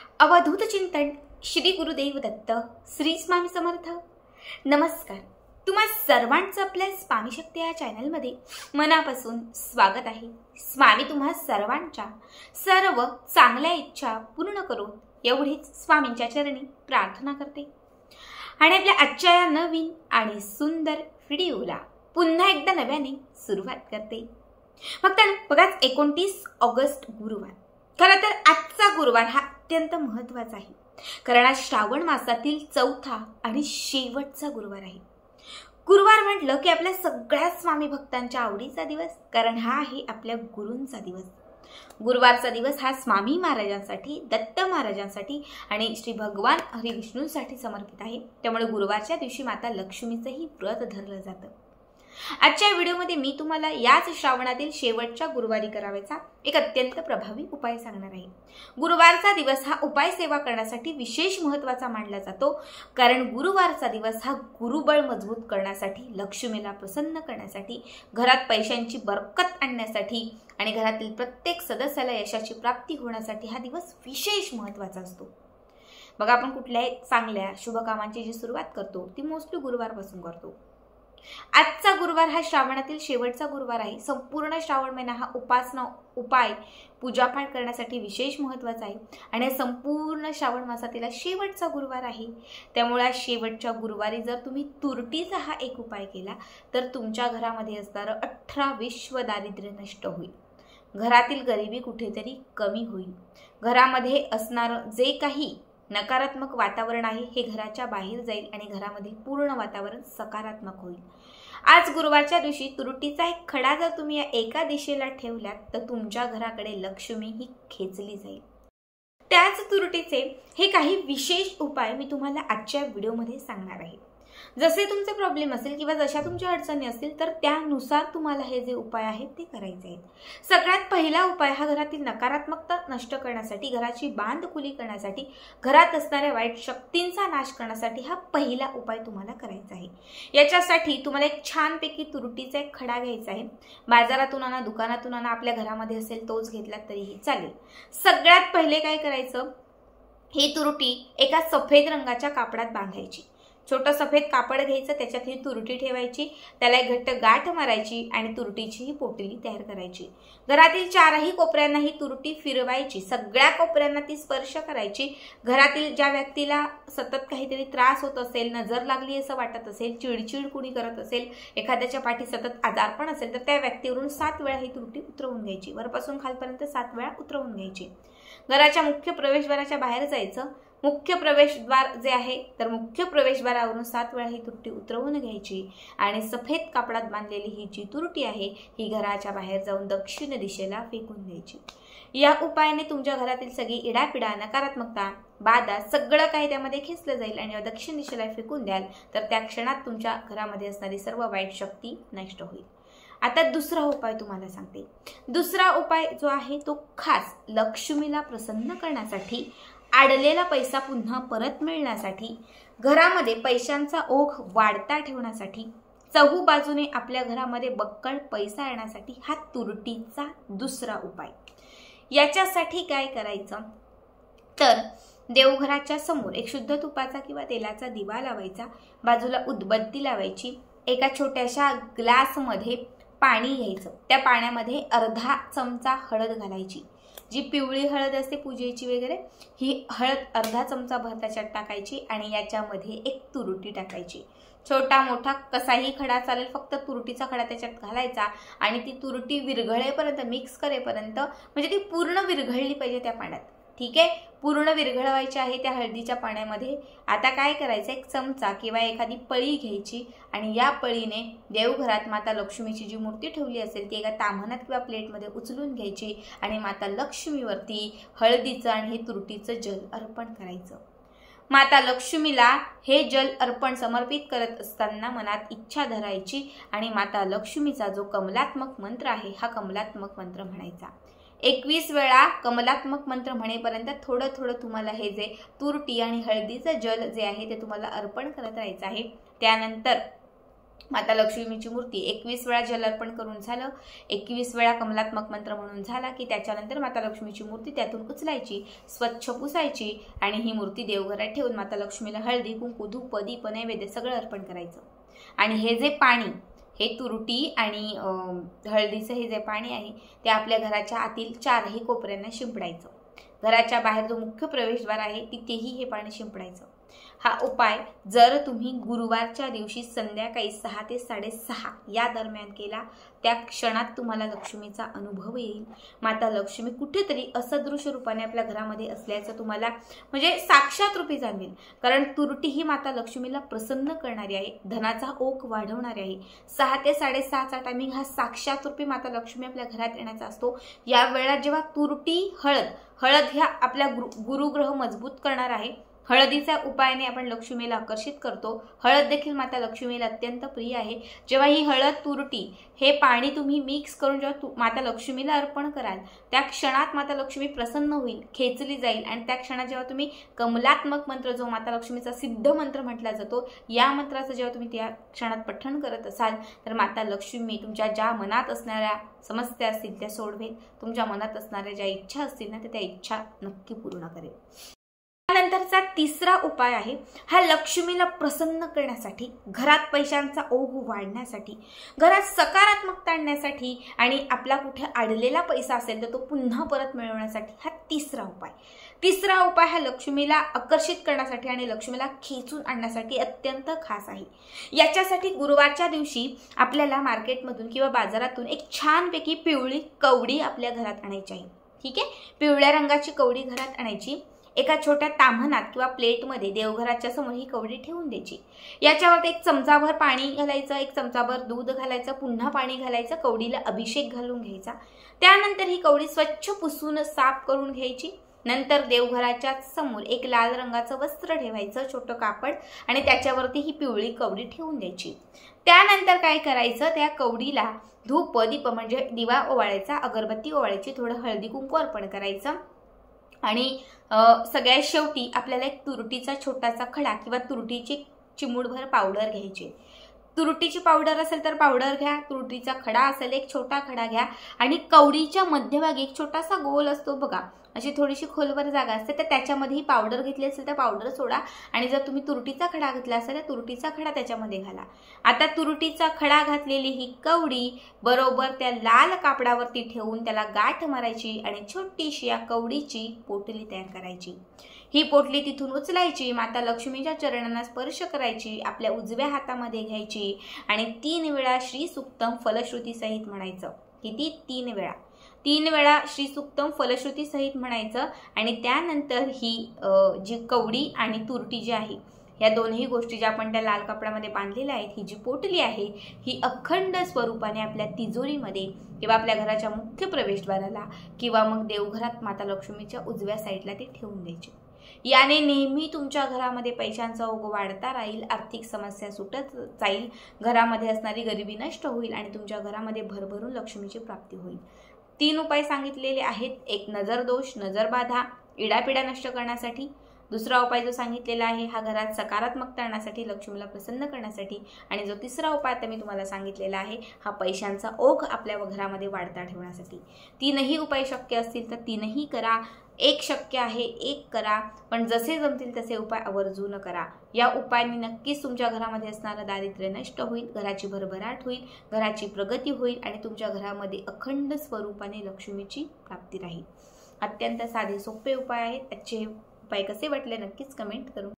अवधूत चिंतन श्री गुरुदेव दत्त श्री स्वामी समर्थ। नमस्कार, तुम्हा सर्वांचं आपल्या स्वामी शक्ती या चॅनलमध्ये मनापासून स्वागत आहे। स्वामी तुम्हा सर्वांच्या सर्व चांगल्या इच्छा पूर्ण करून एवढीच स्वामींच्या चरणी प्रार्थना करते आणि आपल्या आजच्या या नवीन आणि सुंदर व्हिडिओला पुन्हा एकदा नव्याने सुरुवात करते। फक्त बघा 29 ऑगस्ट गुरुवार। खरं तर आजचा गुरुवार हा अत्यंत महत्त्वाचा आहे, कारण आज श्रावण मासातील चौथा आणि शेवटचा गुरुवार आहे। गुरुवार म्हटलं की आपल्या सगळ्या स्वामी भक्तांच्या आवडीचा दिवस, कारण हा आहे आपल्या गुरूंचा दिवस। गुरुवारचा दिवस हा स्वामी महाराजांसाठी, दत्त महाराजांसाठी आणि श्री भगवान हरिविष्णूंसाठी समर्पित आहे। त्यामुळे गुरुवारच्या दिवशी माता लक्ष्मीचंही व्रत धरलं जातं। आजच्या व्हिडिओमध्ये मी तुम्हाला याच श्रावणातील शेवटच्या गुरुवारी करावायचा एक अत्यंत प्रभावी उपाय सांगणार आहे। गुरुवारचा दिवस हा उपाय सेवा करण्यासाठी विशेष महत्त्वाचा मानला जातो, कारण गुरुवारचा दिवस हा गुरुबळ मजबूत करण्यासाठी, लक्ष्मीला प्रसन्न करण्यासाठी, घरात पैशांची बरकत आणण्यासाठी आणि घरातील प्रत्येक सदस्याला यशाची प्राप्ती होण्यासाठी हा दिवस विशेष महत्त्वाचा असतो। बघा, आपण कुठल्याही चांगल्या शुभ कामांची जी सुरुवात करतो ती मोस्टली गुरुवारपासून करतो। आजचा गुरुवार हा श्रावणातील शेवटचा गुरुवार आहे। संपूर्ण श्रावण महिना हा उपासना, उपाय, पूजापाठ करण्यासाठी विशेष महत्त्वाचा आहे आणि संपूर्ण श्रावण मासातील शेवटचा गुरुवार आहे। त्यामुळे शेवटच्या गुरुवारी जर तुम्ही तुरटीचा हा एक उपाय केला तर तुमच्या घरामध्ये असणारं 18 विश्व दारिद्र्य नष्ट होईल, घरातील गरिबी कुठेतरी कमी होईल, घरामध्ये असणारं जे काही नकारात्मक वातावरण आहे हे घराच्या बाहेर जाईल आणि घरामधील पूर्ण वातावरण सकारात्मक होईल। आज गुरुवारच्या दिवशी तुरटीचा एक खडा जर तुम्ही या एका दिशेला ठेवलात तर तुमच्या घराकडे लक्ष्मी ही खेचली जाईल। त्याच तुरटीचे हे काही विशेष उपाय मी तुम्हाला आजच्या व्हिडिओमध्ये सांगणार आहे। जसे तुमचे प्रॉब्लेम असेल किंवा जशा तुमच्या अडचणी असतील तर त्यानुसार तुम्हाला हे जे उपाय आहेत ते करायचे आहेत। सगळ्यात पहिला उपाय हा घरातील नकारात्मकता नष्ट करण्यासाठी, घराची बांधखुली करण्यासाठी, घरात असणाऱ्या वाईट शक्तींचा नाश करण्यासाठी हा पहिला उपाय तुम्हाला करायचा आहे। याच्यासाठी तुम्हाला एक छानपैकी तुरटीचा एक खडा घ्यायचा आहे। बाजारातून आणा, दुकानातून आणा, आपल्या घरामध्ये असेल तोच घेतला तरीही चालेल। सगळ्यात पहिले काय करायचं, ही तुरटी एका सफेद रंगाच्या कापडात बांधायची। छोटं सफेद कापड घ्यायचं, त्याच्यात ही तुरटी ठेवायची, त्याला एक घट्ट गाठ मारायची आणि तुरटीची ही पोटली तयार करायची। घरातील चारही कोपऱ्यांना ही तुरटी फिरवायची, सगळ्या कोपऱ्यांना ती स्पर्श करायची। घरातील ज्या व्यक्तीला सतत काहीतरी त्रास होत असेल, नजर लागली असं वाटत असेल, चिडचिड कुणी करत असेल, एखाद्याच्या पाठी सतत आजारपण असेल तर त्या व्यक्तीवरून 7 वेळा ही तुरटी उतरवून घ्यायची, वरपासून खालपर्यंत 7 वेळा उतरवून घ्यायची। घराच्या मुख्य प्रवेशद्वाराच्या बाहेर जायचं। मुख्य प्रवेशद्वार जे आहे तर मुख्य प्रवेशद्वारावरून 7 वेळा ही तुरटी उतरवून घ्यायची आणि सफेद कापडात बांधलेली ही जी तुरटी आहे ही घराच्या बाहेर जाऊन दक्षिण दिशेला फेकून द्यायची। या उपायाने तुमच्या घरातील सगळी इडापिडा, नकारात्मकता, बाधा सगळं काही त्यामध्ये खेचलं जाईल आणि दक्षिण दिशेला फेकून द्याल तर त्या क्षणात तुमच्या घरामध्ये असणारी सर्व वाईट शक्ती नष्ट होईल। आता दुसरा उपाय तुम्हाला सांगते। दुसरा उपाय जो आहे तो खास लक्ष्मीला प्रसन्न करण्यासाठी, अडलेला पैसा पुन्हा परत मिळण्यासाठी, घरामध्ये पैशांचा ओघ वाढता ठेवण्यासाठी, चहूबाजूने आपल्या घरामध्ये बक्कळ पैसा येण्यासाठी हा तुरटीचा दुसरा उपाय। याच्यासाठी काय करायचं तर देवघराच्या समोर एक शुद्ध तुपाचा किंवा तेलाचा दिवा लावायचा, बाजूला उदबत्ती लावायची, एका छोट्याशा ग्लासमध्ये पाणी घ्यायचं, त्या पाण्यामध्ये अर्धा चमचा हळद घालायची, जी पिवळी हळद असते पूजेची वगैरे, ही हळद अर्धा चमचा भर त्याच्यात टाकायची आणि याच्यामध्ये एक तुरटी टाकायची। छोटा मोठा कसाही खडा चालेल, फक्त तुरटीचा खडा त्याच्यात घालायचा आणि ती तुरटी विरघळेपर्यंत, मिक्स करेपर्यंत, म्हणजे ती पूर्ण विरघळली पाहिजे त्या पाण्यात, ठीक आहे, पूर्ण विरघळवायची आहे त्या हळदीच्या पाण्यामध्ये। आता काय करायचं, एक चमचा किंवा एखादी पळी घ्यायची आणि या पळीने देवघरात माता लक्ष्मीची जी मूर्ती ठेवली असेल ती एका ताम्हणात किंवा प्लेटमध्ये उचलून घ्यायची आणि माता लक्ष्मीवरती हळदीचं आणि हे तुरटीचं जल अर्पण करायचं। माता लक्ष्मीला हे जल अर्पण समर्पित करत असताना मनात इच्छा धरायची आणि माता लक्ष्मीचा जो कमलात्मक मंत्र आहे हा कमलात्मक मंत्र म्हणायचा। 21 वेळा कमलात्मक मंत्र म्हणेपर्यंत थोडं थोडं तुम्हाला हे जे तुरटी आणि हळदीचं जल जे आहे ते तुम्हाला अर्पण करत राहायचं आहे। त्यानंतर माता लक्ष्मीची मूर्ती 21 वेळा जल अर्पण करून झालं, 21 वेळा कमलात्मक मंत्र म्हणून झाला की त्याच्यानंतर माता लक्ष्मीची मूर्ती त्यातून उचलायची, स्वच्छ पुसायची आणि ही मूर्ती देवघरात ठेवून माता लक्ष्मीला हळदी, कुंकू, धूप, दीप, नैवेद्य सगळं अर्पण करायचं. आणि हे जे पाणी, हे तुरटी आणि हळदीचं हे जे पाणी आहे ते आपल्या घराच्या आतील 4ही कोपऱ्यांना शिंपडायचं. घराच्या बाहेर जो मुख्य प्रवेशद्वार आहे तिथेही हे पाणी शिंपडायचं. हा उपाय जर तुम्ही गुरुवारच्या दिवशी संध्याकाळी 6 ते 6:30 या दरम्यान केला, त्या क्षणात तुम्हाला लक्ष्मीचा अनुभव येईल. माता लक्ष्मी कुठेतरी असदृश रूपाने आपल्या घरामध्ये असल्याचं तुम्हाला म्हणजे साक्षात रूपी जाणवेल. कारण तुरटी ही माता लक्ष्मीला प्रसन्न करणारी आहे, धनाचा ओघ वाढवणारी आहे. 6 ते 6:30चा टायमिंग हा साक्षात रूपी माता लक्ष्मी आपल्या घरात येण्याचा असतो. या वेळात जेव्हा तुरटी, हळद ह्या आपल्या गुरुग्रह मजबूत करणार आहे. हळदीच्या उपायाने आपण लक्ष्मीला आकर्षित करतो. हळद देखील माता लक्ष्मीला अत्यंत प्रिय आहे. जेव्हा ही हळद, तुरटी हे पाणी तुम्ही मिक्स करून जेव्हा माता लक्ष्मीला अर्पण कराल, त्या क्षणात माता लक्ष्मी प्रसन्न होईल, खेचली जाईल. आणि त्या क्षणात जेव्हा तुम्ही कमलात्मक मंत्र, जो माता लक्ष्मीचा सिद्ध मंत्र म्हटला जातो, या मंत्राचं जेव्हा तुम्ही त्या क्षणात पठण करत असाल तर माता लक्ष्मी तुमच्या ज्या मनात असणाऱ्या समस्या असतील त्या सोडवेल. तुमच्या मनात असणाऱ्या ज्या इच्छा असतील ना त्या इच्छा नक्की पूर्ण करेल. त्यानंतरचा तिसरा उपाय आहे, हा लक्ष्मीला प्रसन्न करण्यासाठी, घरात पैशांचा ओघ वाढण्यासाठी, घरात सकारात्मकता आणण्यासाठी आणि आपला कुठे अडलेला पैसा असेल तर तो पुन्हा परत मिळवण्यासाठी हा तिसरा उपाय हा लक्ष्मीला आकर्षित करण्यासाठी आणि लक्ष्मीला खेचून आणण्यासाठी अत्यंत खास आहे. याच्यासाठी गुरुवारच्या दिवशी आपल्याला मार्केटमधून किंवा बाजारातून एक छानपैकी पिवळी कवडी आपल्या घरात आणायची आहे. ठीक आहे, पिवळ्या रंगाची कवडी घरात आणायची. एका छोट्या ताम्हणात किंवा प्लेटमध्ये देवघराच्या समोर ही कवडी ठेवून द्यायची. याच्यावर 1 चमचाभर पाणी घालायचं, 1 चमचाभर दूध घालायचं, पुन्हा पाणी घालायचं, कवडीला अभिषेक घालून घ्यायचा. त्यानंतर ही कवडी स्वच्छ पुसून साफ करून घ्यायची. नंतर देवघराच्या समोर एक लाल रंगाचं वस्त्र ठेवायचं, छोटं कापड, आणि त्याच्यावरती ही पिवळी कवडी ठेवून द्यायची. त्यानंतर काय करायचं, त्या कवडीला धूप, दीप म्हणजे दिवा ओवाळायचा, अगरबत्ती ओवाळायची, थोडं हळदी कुंकू अर्पण करायचं. आणि सगळ्यात शेवटी आपल्याला एक तुरटीचा छोटासा खडा किंवा तुरटीची चिमूटभर पावडर घ्यायची. तुरटीची पावडर असेल तर पावडर घ्या, तुरटीचा खडा असेल एक छोटा खडा घ्या आणि कवडीच्या मध्यभागी एक छोटासा गोल असतो बघा, अशी थोडीशी खोलवर जागा असते, तर त्याच्यामध्ये ही पावडर घेतली असेल तर पावडर सोडा. आणि जर तुम्ही तुरटीचा खडा घेतला असेल तर तुरटीचा खडा त्याच्यामध्ये घाला. आता तुरटीचा खडा घातलेली ही कवडी बरोबर त्या लाल कापडावरती ठेवून त्याला गाठ मारायची आणि छोटीशी या कवडीची पोटली तयार करायची. ही पोटली तिथून उचलायची, माता लक्ष्मीच्या चरणांना स्पर्श करायची, आपल्या उजव्या हातामध्ये घ्यायची आणि 3 वेळा श्री सुक्तम फलश्रुती सहित म्हणायचं. किती? 3 वेळा श्री सुक्तम फलश्रुती सहित म्हणायचं. आणि त्यानंतर ही जी कवडी आणि तुरटी जी आहे, या दोन्ही गोष्टी ज्या आपण त्या लाल कपड्यामध्ये बांधलेल्या आहेत, ही जी पोटली आहे ही अखंड स्वरूपाने आपल्या तिजोरीमध्ये किंवा आपल्या घराच्या मुख्य प्रवेशद्वाराला किंवा मग देवघरात माता लक्ष्मीच्या उजव्या साईडला ती ठेवून द्यायची. याने नेहमी तुमच्या घरामध्ये पैशांचा ओघ वाढता राहील, आर्थिक समस्या सुटत जाईल, घरामध्ये असणारी गरिबी नष्ट होईल आणि तुमच्या घरामध्ये भरभरून लक्ष्मीची प्राप्ती होईल. 3 उपाय सांगितलेले आहेत. एक नजर दोष, नजर बाधा, इडापिडा नष्ट करण्यासाठी. दुसरा उपाय जो सांगितलेला आहे हा घरात सकारात्मकता आणण्यासाठी, लक्ष्मीला प्रसन्न करण्यासाठी. आणि जो तिसरा उपाय आता मी तुम्हाला सांगितलेला आहे हा पैशांचा ओघ आपल्या घरामध्ये वाढता ठेवण्यासाठी. 3ही उपाय शक्य असतील तर 3ही करा. एक शक्य आहे, एक करा, पण जसे जमतील तसे उपाय आवर्जून करा. या उपायांनी नक्कीच तुमच्या घरामध्ये असणारं दारिद्र्य नष्ट होईल, घराची भरभराट होईल, घराची प्रगती होईल आणि तुमच्या घरामध्ये अखंड स्वरूपाने लक्ष्मीची प्राप्ती राहील. अत्यंत साधे सोपे उपाय आहेत. आजचे उपाय कसे वाटले नक्कीच कमेंट करून